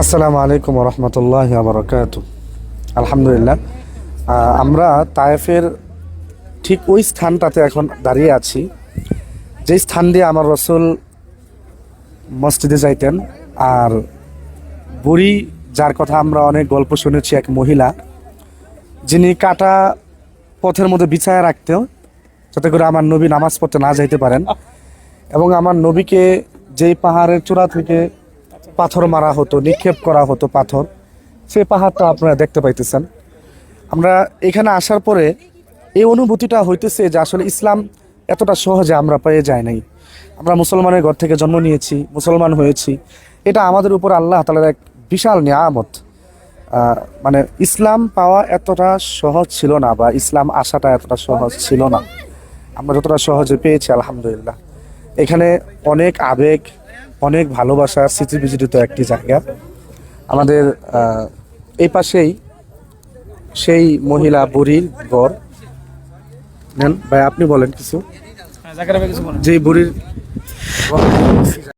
আসসালামু আলাইকুম রহমতুল্লাহ বারকাত। আলহামদুলিল্লাহ, আমরা তায়েফের ঠিক ওই স্থানটাতে এখন দাঁড়িয়ে আছি, যেই স্থান দিয়ে আমার রসুল মসজিদে যাইতেন। আর বুড়ি, যার কথা আমরা অনেক গল্প শুনেছি, এক মহিলা যিনি কাটা পথের মধ্যে বিছায়া রাখতেন যাতে করে আমার নবী নামাজ পড়তে না যাইতে পারেন, এবং আমার নবীকে যেই পাহাড়ের চূড়া থেকে পাথর মারা হতো, নিক্ষেপ করা হতো পাথর, সেই পাহাড়টা আপনারা দেখতে পাইতেছেন। আমরা এখানে আসার পরে এই অনুভূতিটা হইতেছে যে আসলে ইসলাম এতটা সহজে আমরা পেয়ে যায় নাই। আমরা মুসলমানের ঘর থেকে জন্ম নিয়েছি, মুসলমান হয়েছি, এটা আমাদের উপর আল্লাহ তাআলার এক বিশাল নিয়ামত। মানে ইসলাম পাওয়া এতটা সহজ ছিল না, বা ইসলাম আসাটা এতটা সহজ ছিল না। আমরা যতটা সহজে পেয়েছি আলহামদুলিল্লাহ। এখানে অনেক আবেগ, অনেক ভালোবাসার স্মৃতি বিজড়িত একটি জায়গা। আমাদের এই পাশেই সেই মহিলা বুড়ির ঘর। নেন ভাই, আপনি বলেন কিছু। যে বুড়ির